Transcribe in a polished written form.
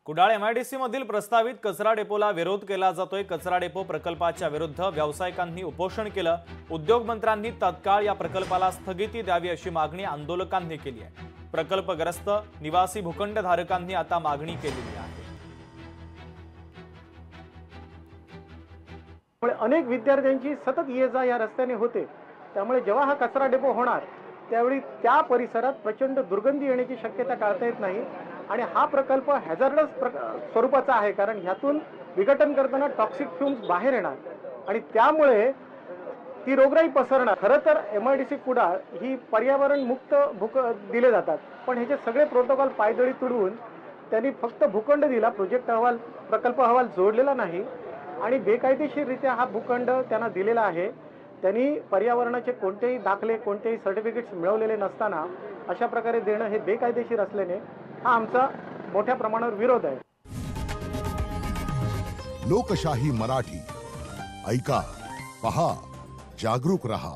Kudal MIDC मधील प्रस्तावित कचरा डेपोला विरोध केला जातोय। कचरा डेपो प्रकल्पाच्या विरुद्ध व्यावसायिकांनी उपोषण केलं। उद्योग मंत्र्यांनी तात्काळ या प्रकल्पाला स्थगिती द्यावी अशी मागणी आंदोलकांनी केली आहे। प्रकल्पग्रस्त निवासी भूखंडधारकांनी आता मागणी केली आहे। अनेक विद्यार्थ्यांची सतत ये-जा या रस्त्याने होते, त्यामुळे जेव्हा हा कचरा डेपो होणार त्यावेळी त्या परिसरात प्रचंड दुर्गंधी येण्याची शक्यता टाळता येत नाही। आणि हा प्रकल्प हॅझार्डस स्वरूपाचा आहे, कारण ह्यातून विघटन करताना टॉक्सिक फ्यूम्स बाहेर येणार आणि त्यामुळे ती रोगराई पसरणार। खरं तर एमआयडीसी कुडाळ ही पर्यावरण मुक्त दिले जातात, पण ह्याचे सगळे प्रोटोकॉल पायदळी तुडवून त्यांनी फक्त भूखंड दिला, प्रोजेक्ट अहवाल प्रकल्प अहवाल जोडलेला नाही आणि बेकायदेशीररित्या हा भूखंड त्यांना दिलेला आहे। त्यांनी पर्यावरणाचे कोणतेही दाखले कोणतेही सर्टिफिकेट्स मिळवलेले नसताना अशा प्रकारे देणं हे बेकायदेशीर असल्याने हा आमचा मोठ्या प्रमाणावर विरोध आहे। लोकशाही मराठी ऐका, पहा, जागरूक रहा।